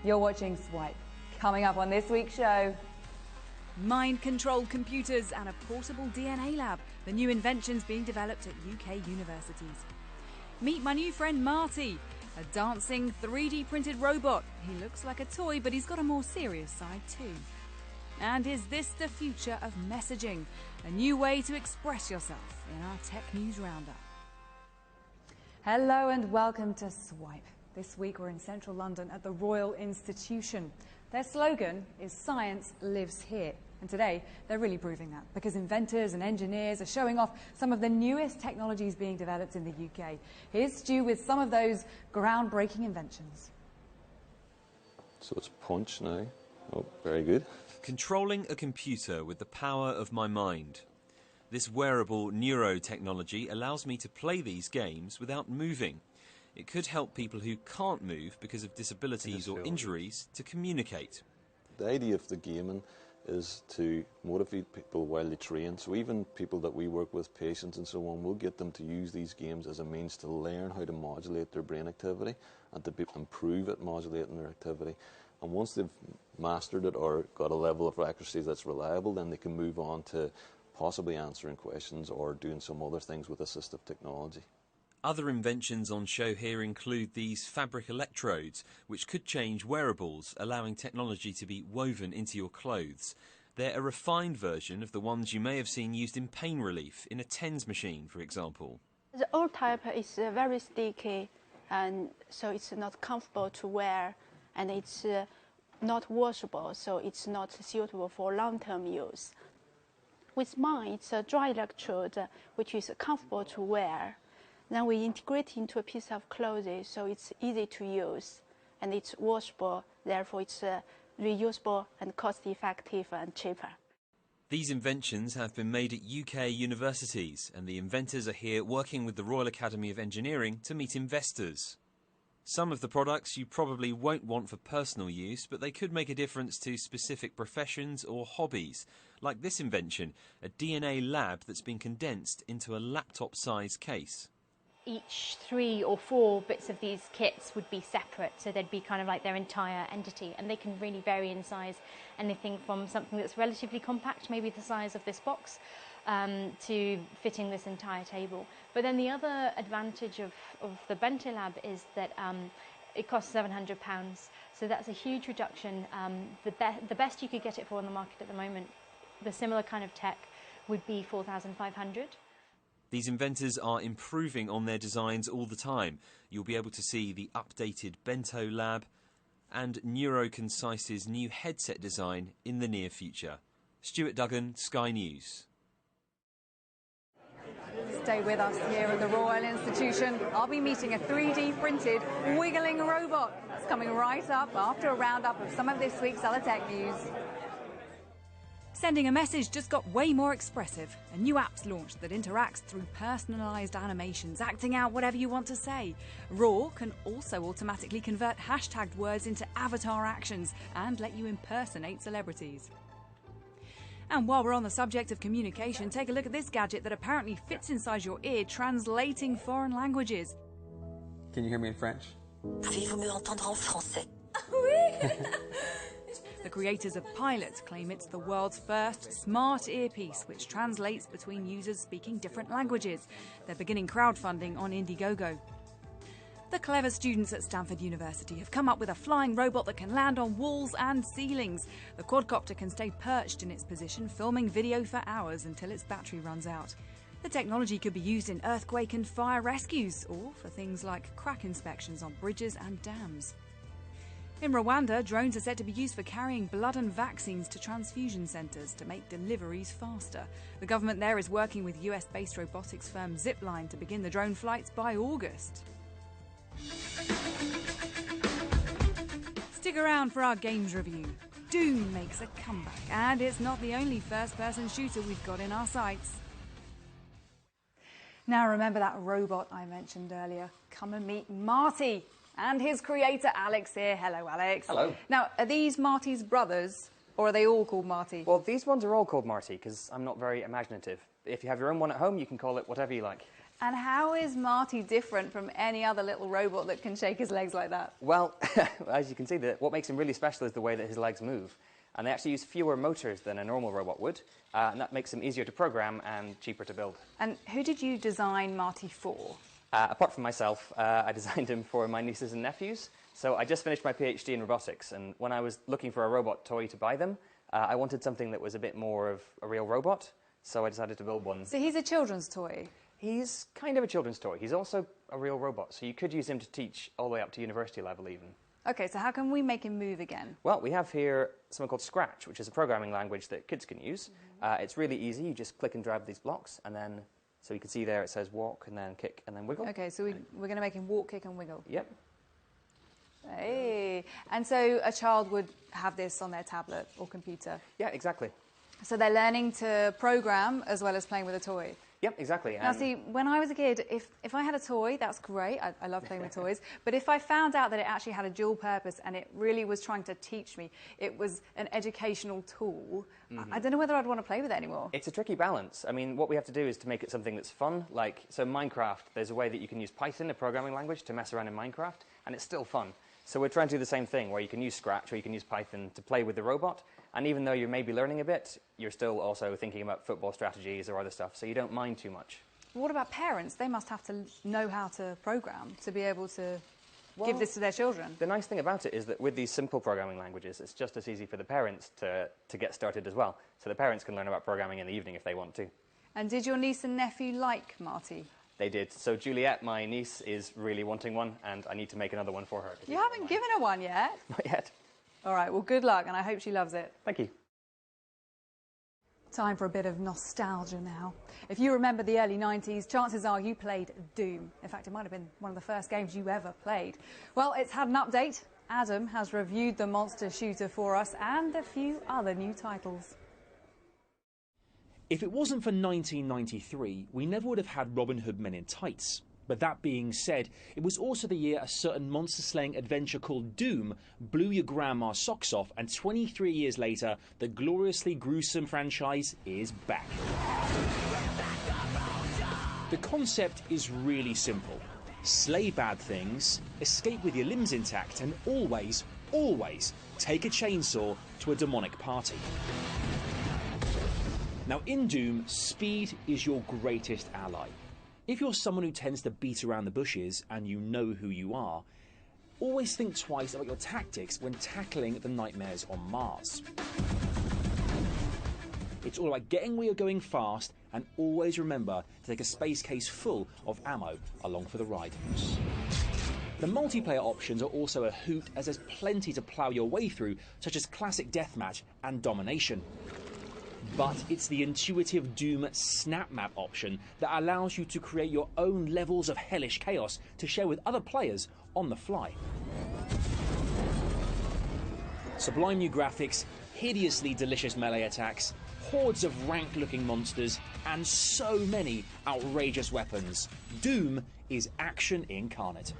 You're watching Swipe. Coming up on this week's show. Mind-controlled computers and a portable DNA lab. The new inventions being developed at UK universities. Meet my new friend Marty, a dancing 3D printed robot. He looks like a toy, but he's got a more serious side too. And is this the future of messaging? A new way to express yourself in our Tech News Roundup. Hello and welcome to Swipe. This week we're in central London at the Royal Institution. Their slogan is "Science lives here." And today they're really proving that, because inventors and engineers are showing off some of the newest technologies being developed in the UK. Here's Stu with some of those groundbreaking inventions. So it's punch now. Oh, very good. Controlling a computer with the power of my mind. This wearable neurotechnology allows me to play these games without moving. It could help people who can't move because of disabilities or injuries to communicate. The idea of the gaming is to motivate people while they train. So even people that we work with, patients and so on, we'll get them to use these games as a means to learn how to modulate their brain activity and to improve at modulating their activity. And once they've mastered it or got a level of accuracy that's reliable, then they can move on to possibly answering questions or doing some other things with assistive technology. Other inventions on show here include these fabric electrodes, which could change wearables, allowing technology to be woven into your clothes. They're a refined version of the ones you may have seen used in pain relief in a TENS machine, for example. The old type is very sticky, and so it's not comfortable to wear, and it's not washable, so it's not suitable for long-term use. With mine, it's a dry electrode, which is comfortable to wear. Then we integrate into a piece of clothing, so it's easy to use, and it's washable, therefore it's reusable and cost-effective and cheaper. These inventions have been made at UK universities, and the inventors are here working with the Royal Academy of Engineering to meet investors. Some of the products you probably won't want for personal use, but they could make a difference to specific professions or hobbies, like this invention, a DNA lab that's been condensed into a laptop-sized case. Each 3 or 4 bits of these kits would be separate, so they'd be kind of like their entire entity, and they can really vary in size, anything from something that's relatively compact, maybe the size of this box, to fitting this entire table. But then the other advantage of the Bentelab is that it costs £700, so that's a huge reduction. The best you could get it for on the market at the moment, the similar kind of tech, would be £4,500. These inventors are improving on their designs all the time. You'll be able to see the updated Bento Lab and NeuroConcise's new headset design in the near future. Stuart Duggan, Sky News. Stay with us here at the Royal Institution. I'll be meeting a 3D printed wiggling robot. That's coming right up after a roundup of some of this week's other tech news. Sending a message just got way more expressive. A new app's launched that interacts through personalised animations, acting out whatever you want to say. Raw can also automatically convert hashtagged words into avatar actions and let you impersonate celebrities. And while we're on the subject of communication, take a look at this gadget that apparently fits inside your ear, translating foreign languages. Can you hear me in French? Pouvez-vous me entendre en français? Oui. The creators of Pilot claim it's the world's first smart earpiece, which translates between users speaking different languages. They're beginning crowdfunding on Indiegogo. The clever students at Stanford University have come up with a flying robot that can land on walls and ceilings. The quadcopter can stay perched in its position, filming video for hours until its battery runs out. The technology could be used in earthquake and fire rescues, or for things like crack inspections on bridges and dams. In Rwanda, drones are said to be used for carrying blood and vaccines to transfusion centres to make deliveries faster. The government there is working with US-based robotics firm Zipline to begin the drone flights by August. Stick around for our games review. Doom makes a comeback, and it's not the only first-person shooter we've got in our sights. Now remember that robot I mentioned earlier? Come and meet Marty and his creator Alex here. Hello, Alex. Hello. Now, are these Marty's brothers, or are they all called Marty? Well, these ones are all called Marty because I'm not very imaginative. if you have your own one at home, you can call it whatever you like. And how is Marty different from any other little robot that can shake his legs like that? Well, as you can see, what makes him really special is the way that his legs move. And they actually use fewer motors than a normal robot would, and that makes them easier to program and cheaper to build. And who did you design Marty for? Apart from myself, I designed him for my nieces and nephews. So I just finished my PhD in robotics, and when I was looking for a robot toy to buy them, I wanted something that was a bit more of a real robot, so I decided to build one. So he's a children's toy? He's kind of a children's toy. He's also a real robot, so you could use him to teach all the way up to university level even. OK, so how can we make him move again? Well, we have here something called Scratch, which is a programming language that kids can use. It's really easy. You just click and drag these blocks, and then, so you can see there it says walk, and then kick, and then wiggle. OK, so we're going to make him walk, kick, and wiggle. Yep. Hey. And so a child would have this on their tablet or computer? Yeah, exactly. So they're learning to program as well as playing with a toy? Yep, exactly. Now, see, when I was a kid, if I had a toy, that's great. I love playing with toys. But if I found out that it actually had a dual purpose and it really was trying to teach me, it was an educational tool, I don't know whether I'd want to play with it anymore. It's a tricky balance. I mean, what we have to do is to make it something that's fun. Like, so Minecraft, there's a way that you can use Python, a programming language, to mess around in Minecraft, and it's still fun. So we're trying to do the same thing, where you can use Scratch or you can use Python to play with the robot. And even though you may be learning a bit, you're still also thinking about football strategies or other stuff, so you don't mind too much. What about parents? They must have to know how to program to be able to give this to their children. The nice thing about it is that with these simple programming languages, it's just as easy for the parents to get started as well. So the parents can learn about programming in the evening if they want to. And did your niece and nephew like Marty? They did. So Juliet, my niece, is really wanting one, and I need to make another one for her. You haven't given her one yet? Not yet. All right, well, good luck, and I hope she loves it. Thank you. Time for a bit of nostalgia now. If you remember the early 90s, chances are you played Doom. In fact, it might have been one of the first games you ever played. Well, it's had an update. Adam has reviewed the monster shooter for us and a few other new titles. If it wasn't for 1993, we never would have had Robin Hood Men in Tights. But that being said, it was also the year a certain monster-slaying adventure called Doom blew your grandma's socks off, and 23 years later, the gloriously gruesome franchise is back. The concept is really simple. Slay bad things, escape with your limbs intact, and always, always take a chainsaw to a demonic party. Now, in Doom, speed is your greatest ally. If you're someone who tends to beat around the bushes and you know who you are, always think twice about your tactics when tackling the nightmares on Mars. It's all about getting where you're going fast, and always remember to take a space case full of ammo along for the ride. The multiplayer options are also a hoot, as there's plenty to plough your way through, such as Classic Deathmatch and Domination. But it's the intuitive Doom Snap Map option that allows you to create your own levels of hellish chaos to share with other players on the fly. Sublime new graphics, hideously delicious melee attacks, hordes of rank-looking monsters, and so many outrageous weapons. Doom is action incarnate.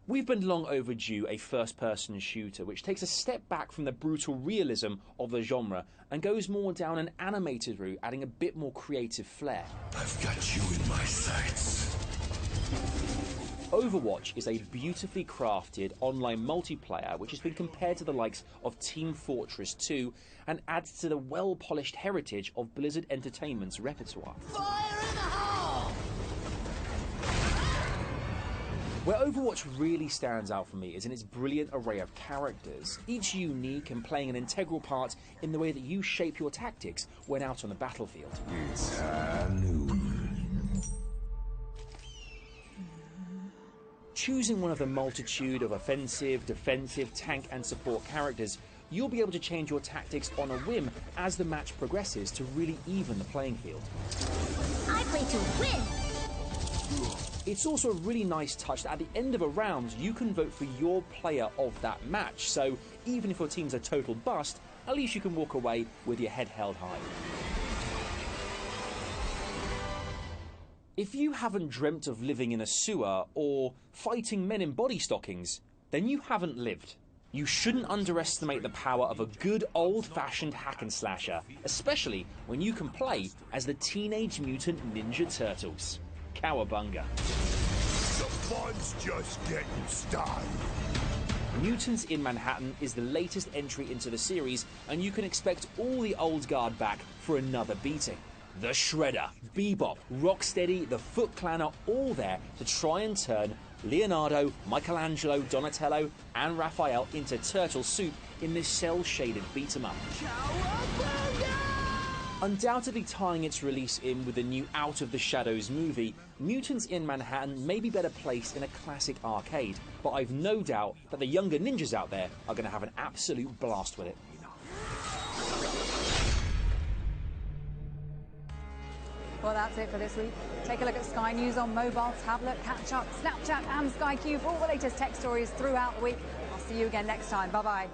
We've been long overdue a first-person shooter which takes a step back from the brutal realism of the genre and goes more down an animated route, adding a bit more creative flair. I've got you in my sights. Overwatch is a beautifully crafted online multiplayer which has been compared to the likes of Team Fortress 2 and adds to the well-polished heritage of Blizzard Entertainment's repertoire. Fire in the hole! Where Overwatch really stands out for me is in its brilliant array of characters, each unique and playing an integral part in the way that you shape your tactics when out on the battlefield. It's noon. Choosing one of the multitude of offensive, defensive, tank and support characters, you'll be able to change your tactics on a whim as the match progresses to really even the playing field. I play to win! It's also a really nice touch that at the end of a round, you can vote for your player of that match, so even if your team's a total bust, at least you can walk away with your head held high. If you haven't dreamt of living in a sewer or fighting men in body stockings, then you haven't lived. You shouldn't underestimate the power of a good old-fashioned hack and slasher, especially when you can play as the Teenage Mutant Ninja Turtles. Cowabunga. The fun's just getting started. Mutants in Manhattan is the latest entry into the series, and you can expect all the old guard back for another beating. The Shredder, Bebop, Rocksteady, the Foot Clan are all there to try and turn Leonardo, Michelangelo, Donatello and Raphael into turtle soup in this cel-shaded beat-em-up. Undoubtedly tying its release in with the new Out of the Shadows movie, Mutants in Manhattan may be better placed in a classic arcade, but I've no doubt that the younger ninjas out there are going to have an absolute blast with it. Well, that's it for this week. Take a look at Sky News on mobile, tablet, catch-up, Snapchat and Sky Q for all the latest tech stories throughout the week. I'll see you again next time. Bye-bye.